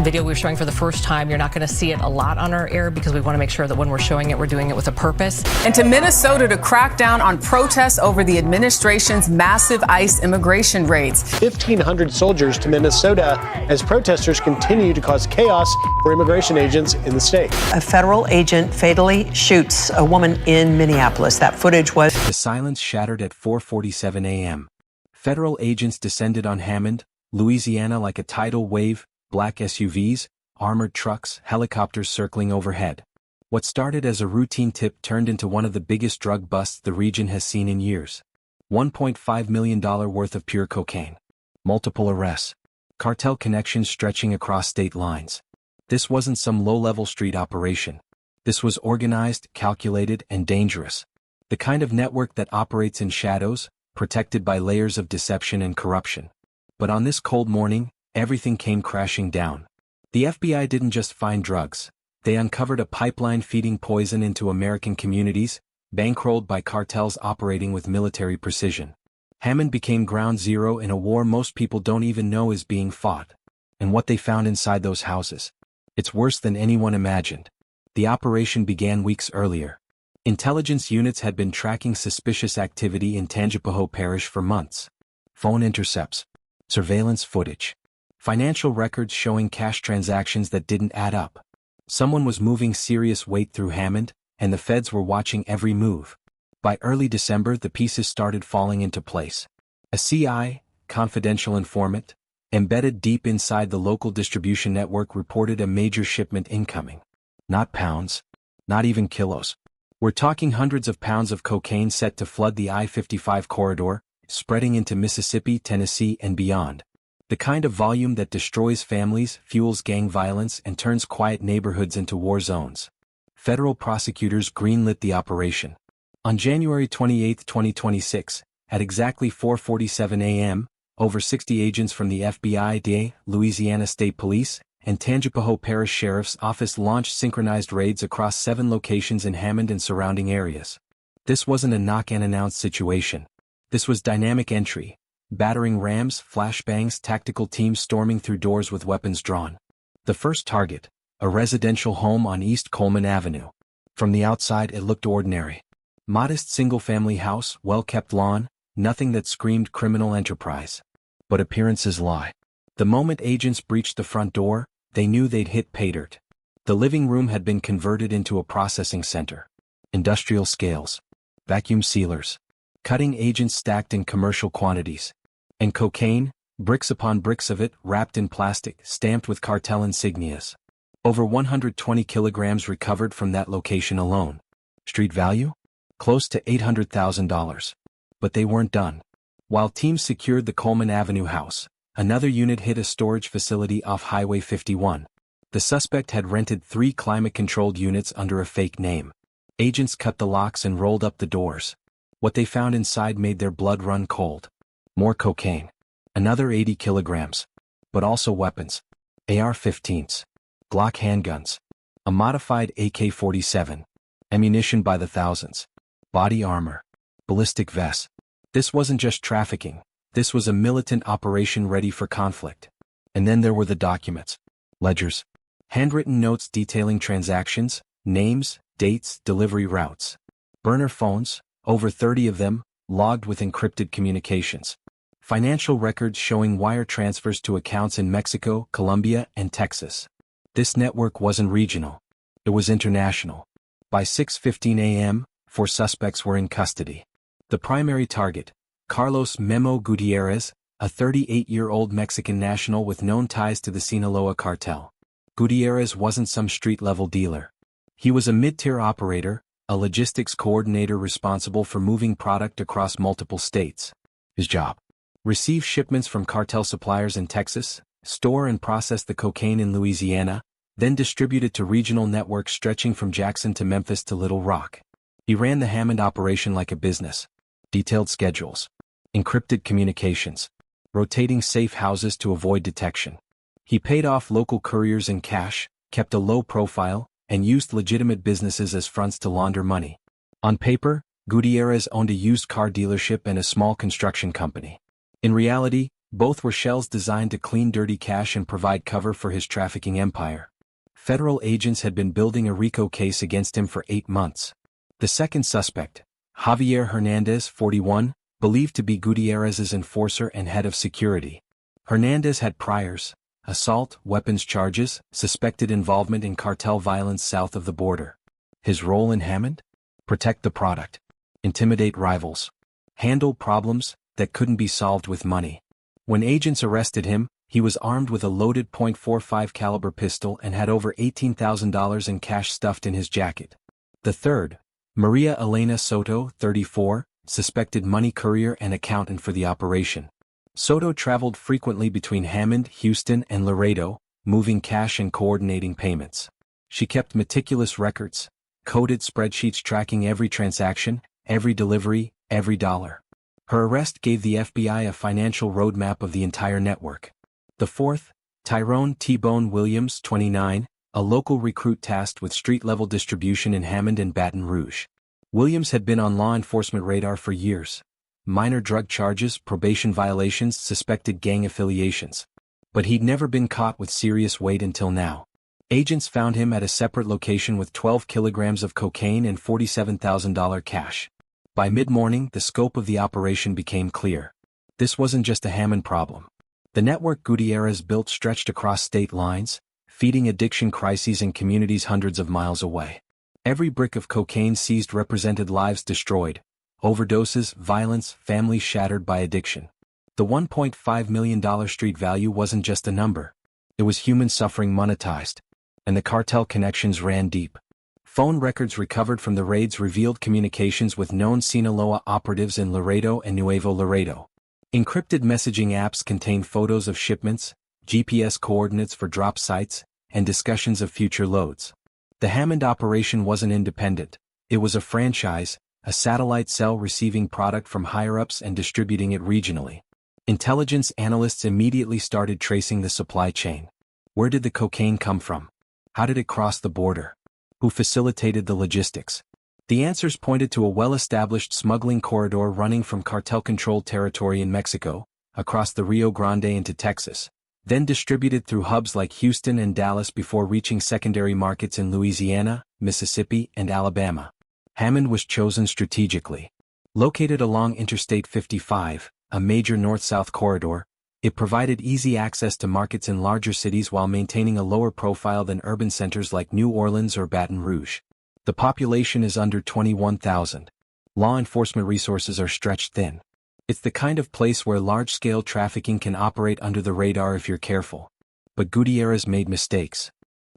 video we're showing for the first time. You're not going to see it a lot on our air because we want to make sure that when we're showing it, we're doing it with a purpose. And to Minnesota to crack down on protests over the administration's massive ICE immigration raids. 1,500 soldiers to Minnesota as protesters continue to cause chaos for immigration agents in the state. A federal agent fatally shoots a woman in Minneapolis. That footage was... The silence shattered at 4:47 a.m. Federal agents descended on Hammond, Louisiana like a tidal wave, black SUVs, armored trucks, helicopters circling overhead. What started as a routine tip turned into one of the biggest drug busts the region has seen in years. $1.5 million worth of pure cocaine. Multiple arrests. Cartel connections stretching across state lines. This wasn't some low-level street operation. This was organized, calculated, and dangerous. The kind of network that operates in shadows, protected by layers of deception and corruption. But on this cold morning, everything came crashing down. The FBI didn't just find drugs. They uncovered a pipeline feeding poison into American communities, bankrolled by cartels operating with military precision. Hammond became ground zero in a war most people don't even know is being fought. And what they found inside those houses? It's worse than anyone imagined. The operation began weeks earlier. Intelligence units had been tracking suspicious activity in Tangipahoa Parish for months. Phone intercepts. Surveillance footage. Financial records showing cash transactions that didn't add up. Someone was moving serious weight through Hammond, and the feds were watching every move. By early December, the pieces started falling into place. A CI, confidential informant, embedded deep inside the local distribution network reported a major shipment incoming. Not pounds. Not even kilos. We're talking hundreds of pounds of cocaine set to flood the I-55 corridor, spreading into Mississippi, Tennessee, and beyond. The kind of volume that destroys families, fuels gang violence, and turns quiet neighborhoods into war zones. Federal prosecutors greenlit the operation. On January 28, 2026, at exactly 4:47 a.m., over 60 agents from the FBI, DA, Louisiana State Police, and Tangipahoa Parish Sheriff's Office launched synchronized raids across 7 locations in Hammond and surrounding areas. This wasn't a knock-and-announce situation. This was dynamic entry. Battering rams, flashbangs, tactical teams storming through doors with weapons drawn. The first target, a residential home on East Coleman Avenue. From the outside it looked ordinary. Modest single-family house, well-kept lawn, nothing that screamed criminal enterprise. But appearances lie. The moment agents breached the front door, they knew they'd hit pay dirt. The living room had been converted into a processing center. Industrial scales. Vacuum sealers. Cutting agents stacked in commercial quantities. And cocaine, bricks upon bricks of it, wrapped in plastic, stamped with cartel insignias. Over 120 kilograms recovered from that location alone. Street value? Close to $800,000. But they weren't done. While teams secured the Coleman Avenue house, another unit hit a storage facility off Highway 51. The suspect had rented 3 climate-controlled units under a fake name. Agents cut the locks and rolled up the doors. What they found inside made their blood run cold. More cocaine. Another 80 kilograms. But also weapons. AR-15s. Glock handguns. A modified AK-47. Ammunition by the thousands. Body armor. Ballistic vests. This wasn't just trafficking. This was a militant operation ready for conflict. And then there were the documents. Ledgers. Handwritten notes detailing transactions, names, dates, delivery routes. Burner phones, over 30 of them, logged with encrypted communications. Financial records showing wire transfers to accounts in Mexico, Colombia, and Texas. This network wasn't regional. It was international. By 6:15 a.m., 4 suspects were in custody. The primary target, Carlos Memo Gutierrez, a 38-year-old Mexican national with known ties to the Sinaloa cartel. Gutierrez wasn't some street-level dealer. He was a mid-tier operator, a logistics coordinator responsible for moving product across multiple states. His job: receive shipments from cartel suppliers in Texas, store and process the cocaine in Louisiana, then distribute it to regional networks stretching from Jackson to Memphis to Little Rock. He ran the Hammond operation like a business. Detailed schedules. Encrypted communications. Rotating safe houses to avoid detection. He paid off local couriers in cash, kept a low profile, and used legitimate businesses as fronts to launder money. On paper, Gutierrez owned a used car dealership and a small construction company. In reality, Both were shells designed to clean dirty cash and provide cover for his trafficking empire. Federal agents had been building a RICO case against him for 8 months. The second suspect, Javier Hernandez, 41, believed to be Gutierrez's enforcer and head of security. Hernandez had priors, assault, weapons charges, suspected involvement in cartel violence south of the border. His role in Hammond? Protect the product. Intimidate rivals. Handle problems that couldn't be solved with money. When agents arrested him, he was armed with a loaded .45 caliber pistol and had over $18,000 in cash stuffed in his jacket. The third, Maria Elena Soto, 34, suspected money courier and accountant for the operation. Soto traveled frequently between Hammond, Houston, and Laredo, moving cash and coordinating payments. She kept meticulous records, coded spreadsheets tracking every transaction, every delivery, every dollar. Her arrest gave the FBI a financial roadmap of the entire network. The fourth, Tyrone T-Bone Williams, 29, a local recruit tasked with street-level distribution in Hammond and Baton Rouge. Williams had been on law enforcement radar for years. Minor drug charges, probation violations, suspected gang affiliations. But he'd never been caught with serious weight until now. Agents found him at a separate location with 12 kilograms of cocaine and $47,000 cash. By mid-morning, the scope of the operation became clear. This wasn't just a Hammond problem. The network Gutierrez built stretched across state lines, feeding addiction crises in communities hundreds of miles away. Every brick of cocaine seized represented lives destroyed, overdoses, violence, families shattered by addiction. The $1.5 million street value wasn't just a number. It was human suffering monetized. And the cartel connections ran deep. Phone records recovered from the raids revealed communications with known Sinaloa operatives in Laredo and Nuevo Laredo. Encrypted messaging apps contained photos of shipments, GPS coordinates for drop sites, and discussions of future loads. The Hammond operation wasn't independent. It was a franchise, a satellite cell receiving product from higher-ups and distributing it regionally. Intelligence analysts immediately started tracing the supply chain. Where did the cocaine come from? How did it cross the border? Who facilitated the logistics? The answers pointed to a well-established smuggling corridor running from cartel-controlled territory in Mexico, across the Rio Grande into Texas, then distributed through hubs like Houston and Dallas before reaching secondary markets in Louisiana, Mississippi, and Alabama. Hammond was chosen strategically. Located along Interstate 55, a major north-south corridor, it provided easy access to markets in larger cities while maintaining a lower profile than urban centers like New Orleans or Baton Rouge. The population is under 21,000. Law enforcement resources are stretched thin. It's the kind of place where large-scale trafficking can operate under the radar if you're careful. But Gutierrez made mistakes.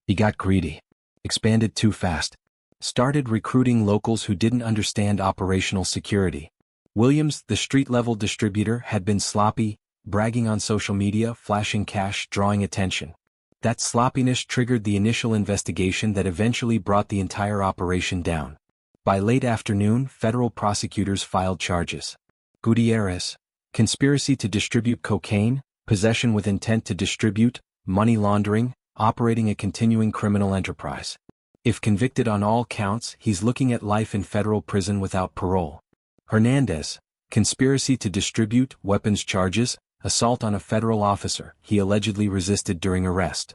He got greedy. Expanded too fast. Started recruiting locals who didn't understand operational security. Williams, the street-level distributor, had been sloppy, bragging on social media, flashing cash, drawing attention. That sloppiness triggered the initial investigation that eventually brought the entire operation down. By late afternoon, federal prosecutors filed charges. Gutierrez, conspiracy to distribute cocaine, possession with intent to distribute, money laundering, operating a continuing criminal enterprise. If convicted on all counts, he's looking at life in federal prison without parole. Hernandez, conspiracy to distribute, weapons charges, assault on a federal officer he allegedly resisted during arrest.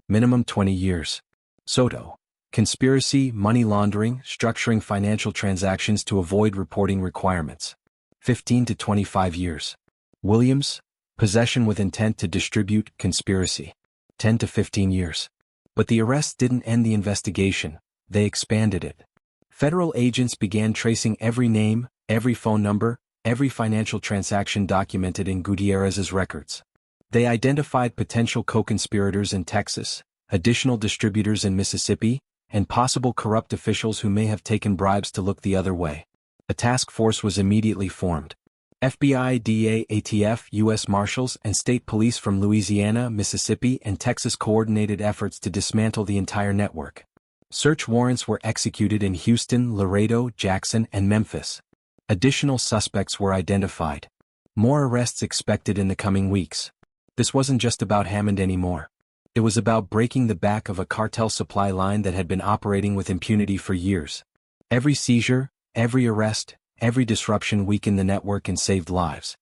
Minimum 20 years. Soto, conspiracy, money laundering, structuring financial transactions to avoid reporting requirements. 15 to 25 years. Williams, possession with intent to distribute, conspiracy. 10 to 15 years. But the arrests didn't end the investigation, they expanded it. Federal agents began tracing every name, every phone number, every financial transaction documented in Gutierrez's records. They identified potential co-conspirators in Texas, additional distributors in Mississippi, and possible corrupt officials who may have taken bribes to look the other way. A task force was immediately formed. FBI, DEA, ATF, U.S. Marshals, and state police from Louisiana, Mississippi, and Texas coordinated efforts to dismantle the entire network. Search warrants were executed in Houston, Laredo, Jackson, and Memphis. Additional suspects were identified. More arrests expected in the coming weeks. This wasn't just about Hammond anymore. It was about breaking the back of a cartel supply line that had been operating with impunity for years. Every seizure, every arrest, every disruption weakened the network and saved lives.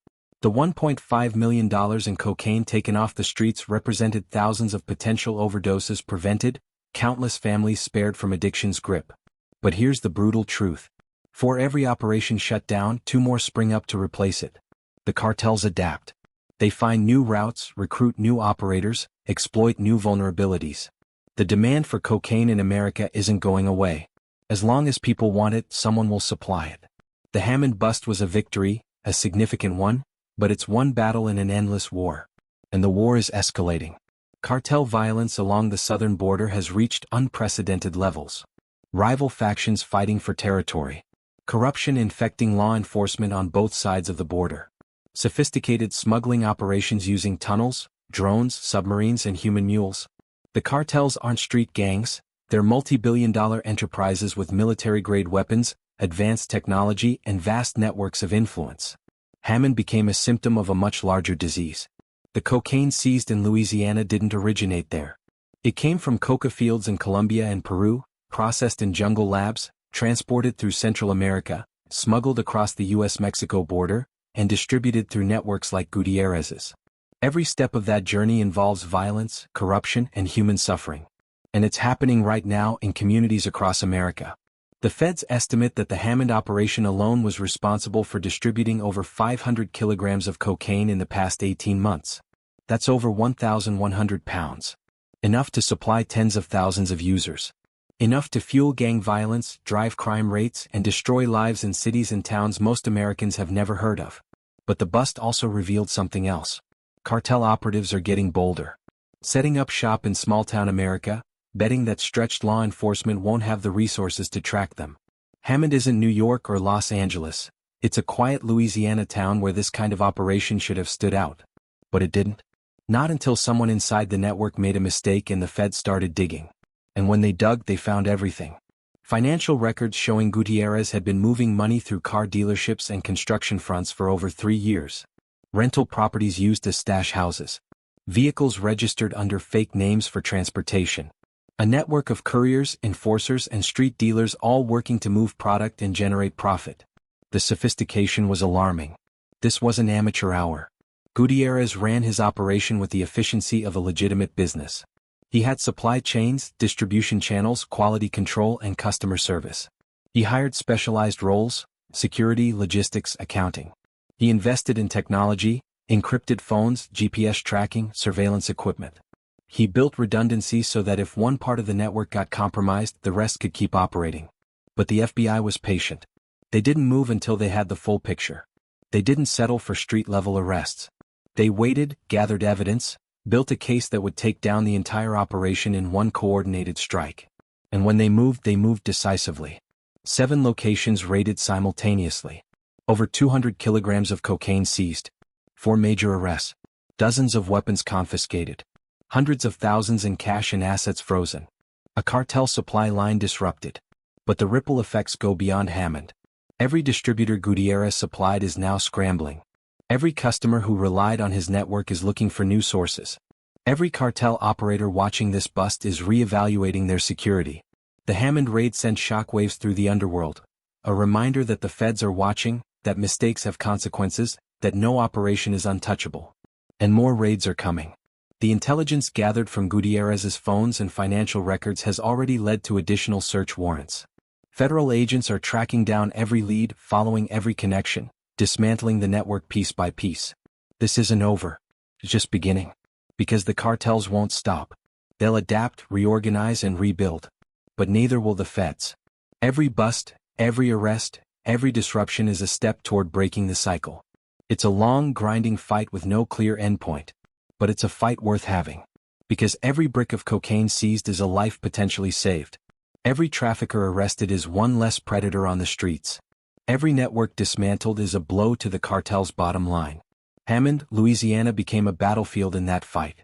The $1.5 million in cocaine taken off the streets represented thousands of potential overdoses prevented, countless families spared from addiction's grip. But here's the brutal truth. For every operation shut down, 2 more spring up to replace it. The cartels adapt. They find new routes, recruit new operators, exploit new vulnerabilities. The demand for cocaine in America isn't going away. As long as people want it, someone will supply it. The Hammond bust was a victory, a significant one, but it's one battle in an endless war. And the war is escalating. Cartel violence along the southern border has reached unprecedented levels. Rival factions fighting for territory. Corruption infecting law enforcement on both sides of the border. Sophisticated smuggling operations using tunnels, drones, submarines, and human mules. The cartels aren't street gangs, they're multi-billion-dollar enterprises with military-grade weapons, advanced technology, and vast networks of influence. Hammond became a symptom of a much larger disease. The cocaine seized in Louisiana didn't originate there. It came from coca fields in Colombia and Peru, processed in jungle labs, transported through Central America, smuggled across the U.S.-Mexico border, and distributed through networks like Gutierrez's. Every step of that journey involves violence, corruption, and human suffering. And it's happening right now in communities across America. The feds estimate that the Hammond operation alone was responsible for distributing over 500 kilograms of cocaine in the past 18 months. That's over 1,100 pounds. Enough to supply tens of thousands of users. Enough to fuel gang violence, drive crime rates, and destroy lives in cities and towns most Americans have never heard of. But the bust also revealed something else. Cartel operatives are getting bolder. Setting up shop in small-town America, betting that stretched law enforcement won't have the resources to track them. Hammond isn't New York or Los Angeles. It's a quiet Louisiana town where this kind of operation should have stood out. But it didn't. Not until someone inside the network made a mistake and the feds started digging. And when they dug, they found everything. Financial records showing Gutierrez had been moving money through car dealerships and construction fronts for over 3 years. Rental properties used as stash houses. Vehicles registered under fake names for transportation. A network of couriers, enforcers, and street dealers all working to move product and generate profit. The sophistication was alarming. This wasn't amateur hour. Gutierrez ran his operation with the efficiency of a legitimate business. He had supply chains, distribution channels, quality control, and customer service. He hired specialized roles: security, logistics, accounting. He invested in technology, encrypted phones, GPS tracking, surveillance equipment. He built redundancy so that if one part of the network got compromised, the rest could keep operating. But the FBI was patient. They didn't move until they had the full picture. They didn't settle for street-level arrests. They waited, gathered evidence, built a case that would take down the entire operation in one coordinated strike. And when they moved decisively. 7 locations raided simultaneously. Over 200 kilograms of cocaine seized. 4 major arrests. Dozens of weapons confiscated. Hundreds of thousands in cash and assets frozen. A cartel supply line disrupted. But the ripple effects go beyond Hammond. Every distributor Gutierrez supplied is now scrambling. Every customer who relied on his network is looking for new sources. Every cartel operator watching this bust is re-evaluating their security. The Hammond raid sent shockwaves through the underworld. A reminder that the feds are watching, that mistakes have consequences, that no operation is untouchable. And more raids are coming. The intelligence gathered from Gutierrez's phones and financial records has already led to additional search warrants. Federal agents are tracking down every lead, following every connection, dismantling the network piece by piece. This isn't over. It's just beginning. Because the cartels won't stop. They'll adapt, reorganize, and rebuild. But neither will the feds. Every bust, every arrest, every disruption is a step toward breaking the cycle. It's a long, grinding fight with no clear endpoint. But it's a fight worth having. Because every brick of cocaine seized is a life potentially saved. Every trafficker arrested is one less predator on the streets. Every network dismantled is a blow to the cartel's bottom line. Hammond, Louisiana became a battlefield in that fight.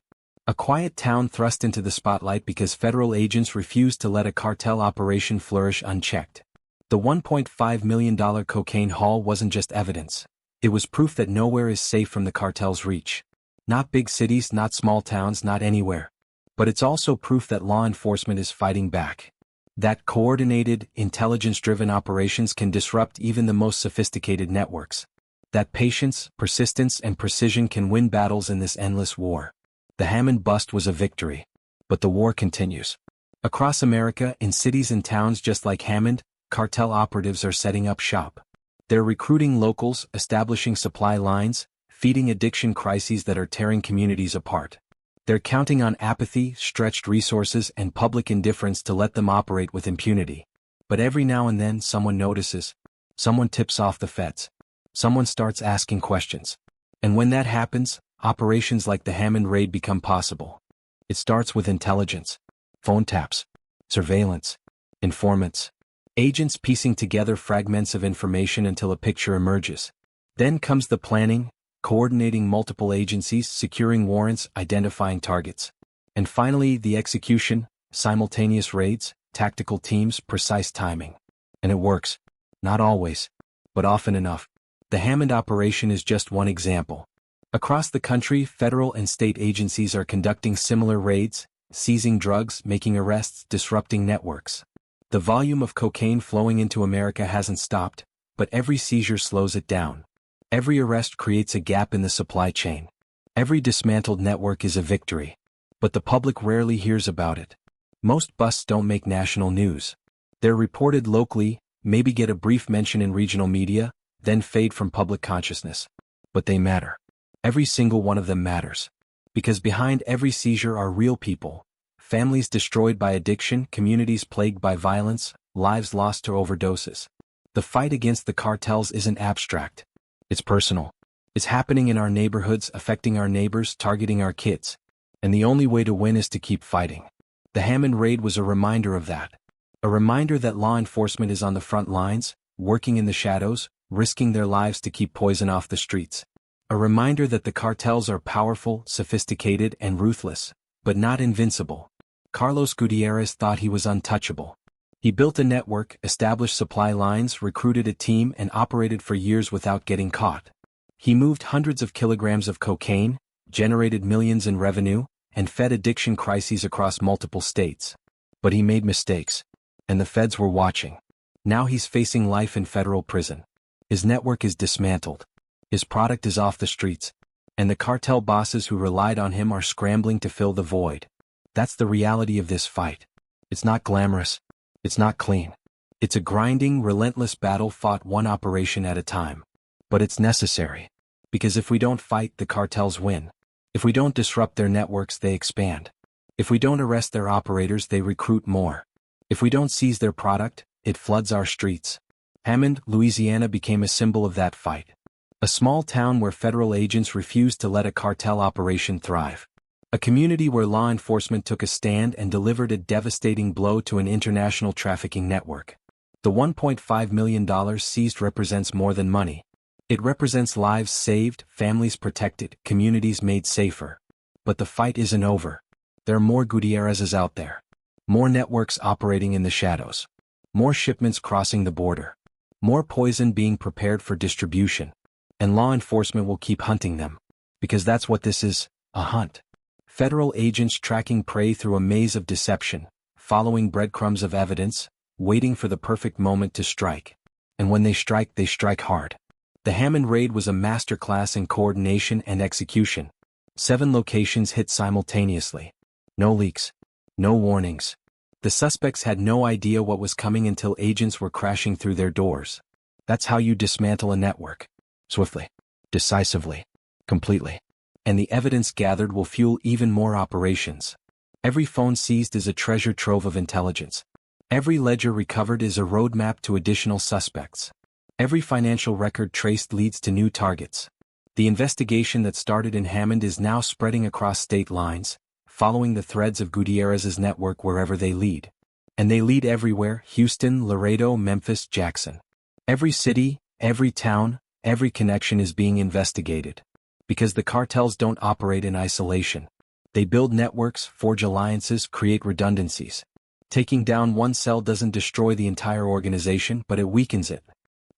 A quiet town thrust into the spotlight because federal agents refused to let a cartel operation flourish unchecked. The $1.5 million cocaine haul wasn't just evidence. It was proof that nowhere is safe from the cartel's reach. Not big cities, not small towns, not anywhere. But it's also proof that law enforcement is fighting back. That coordinated, intelligence-driven operations can disrupt even the most sophisticated networks. That patience, persistence, and precision can win battles in this endless war. The Hammond bust was a victory. But the war continues. Across America, in cities and towns just like Hammond, cartel operatives are setting up shop. They're recruiting locals, establishing supply lines, feeding addiction crises that are tearing communities apart. They're counting on apathy, stretched resources, and public indifference to let them operate with impunity. But every now and then someone notices. Someone tips off the feds. Someone starts asking questions. And when that happens, operations like the Hammond raid become possible. It starts with intelligence. Phone taps. Surveillance. Informants. Agents piecing together fragments of information until a picture emerges. Then comes the planning, coordinating multiple agencies, securing warrants, identifying targets. And finally, the execution, simultaneous raids, tactical teams, precise timing. And it works. Not always, but often enough. The Hammond operation is just one example. Across the country, federal and state agencies are conducting similar raids, seizing drugs, making arrests, disrupting networks. The volume of cocaine flowing into America hasn't stopped, but every seizure slows it down. Every arrest creates a gap in the supply chain. Every dismantled network is a victory. But the public rarely hears about it. Most busts don't make national news. They're reported locally, maybe get a brief mention in regional media, then fade from public consciousness. But they matter. Every single one of them matters. Because behind every seizure are real people. Families destroyed by addiction, communities plagued by violence, lives lost to overdoses. The fight against the cartels isn't abstract. It's personal. It's happening in our neighborhoods, affecting our neighbors, targeting our kids. And the only way to win is to keep fighting. The Hammond raid was a reminder of that. A reminder that law enforcement is on the front lines, working in the shadows, risking their lives to keep poison off the streets. A reminder that the cartels are powerful, sophisticated, and ruthless, but not invincible. Carlos Gutierrez thought he was untouchable. He built a network, established supply lines, recruited a team, and operated for years without getting caught. He moved hundreds of kilograms of cocaine, generated millions in revenue, and fed addiction crises across multiple states. But he made mistakes. And the feds were watching. Now he's facing life in federal prison. His network is dismantled. His product is off the streets. And the cartel bosses who relied on him are scrambling to fill the void. That's the reality of this fight. It's not glamorous. It's not clean. It's a grinding, relentless battle fought one operation at a time. But it's necessary. Because if we don't fight, the cartels win. If we don't disrupt their networks, they expand. If we don't arrest their operators, they recruit more. If we don't seize their product, it floods our streets. Hammond, Louisiana became a symbol of that fight. A small town where federal agents refused to let a cartel operation thrive. A community where law enforcement took a stand and delivered a devastating blow to an international trafficking network. The $1.5 million seized represents more than money. It represents lives saved, families protected, communities made safer. But the fight isn't over. There are more Gutierrez's out there. More networks operating in the shadows. More shipments crossing the border. More poison being prepared for distribution. And law enforcement will keep hunting them. Because that's what this is, a hunt. Federal agents tracking prey through a maze of deception, following breadcrumbs of evidence, waiting for the perfect moment to strike. And when they strike hard. The Hammond raid was a masterclass in coordination and execution. 7 locations hit simultaneously. No leaks. No warnings. The suspects had no idea what was coming until agents were crashing through their doors. That's how you dismantle a network. Swiftly. Decisively. Completely. And the evidence gathered will fuel even more operations. Every phone seized is a treasure trove of intelligence. Every ledger recovered is a roadmap to additional suspects. Every financial record traced leads to new targets. The investigation that started in Hammond is now spreading across state lines, following the threads of Gutierrez's network wherever they lead. And they lead everywhere: Houston, Laredo, Memphis, Jackson. Every city, every town, every connection is being investigated. Because the cartels don't operate in isolation. They build networks, forge alliances, create redundancies. Taking down one cell doesn't destroy the entire organization, but it weakens it.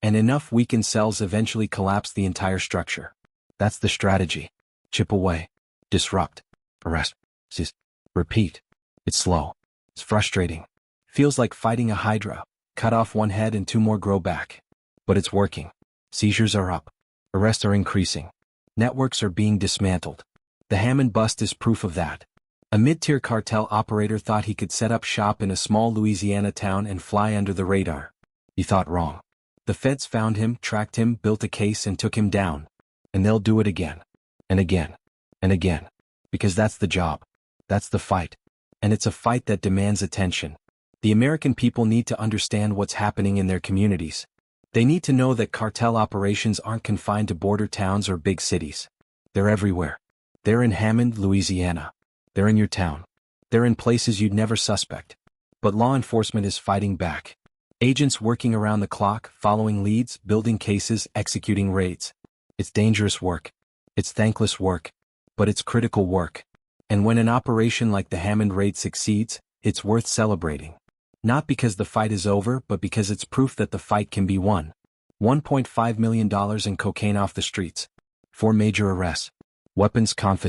And enough weakened cells eventually collapse the entire structure. That's the strategy. Chip away. Disrupt. Arrest. Seize. Repeat. It's slow. It's frustrating. Feels like fighting a hydra. Cut off one head and 2 more grow back. But it's working. Seizures are up. Arrests are increasing. Networks are being dismantled. The Hammond bust is proof of that. A mid-tier cartel operator thought he could set up shop in a small Louisiana town and fly under the radar. He thought wrong. The feds found him, tracked him, built a case and took him down. And they'll do it again. And again. And again. Because that's the job. That's the fight. And it's a fight that demands attention. The American people need to understand what's happening in their communities. They need to know that cartel operations aren't confined to border towns or big cities. They're everywhere. They're in Hammond, Louisiana. They're in your town. They're in places you'd never suspect. But law enforcement is fighting back. Agents working around the clock, following leads, building cases, executing raids. It's dangerous work. It's thankless work. But it's critical work. And when an operation like the Hammond raid succeeds, it's worth celebrating. Not because the fight is over, but because it's proof that the fight can be won. $1.5 million in cocaine off the streets. 4 major arrests. Weapons confiscated.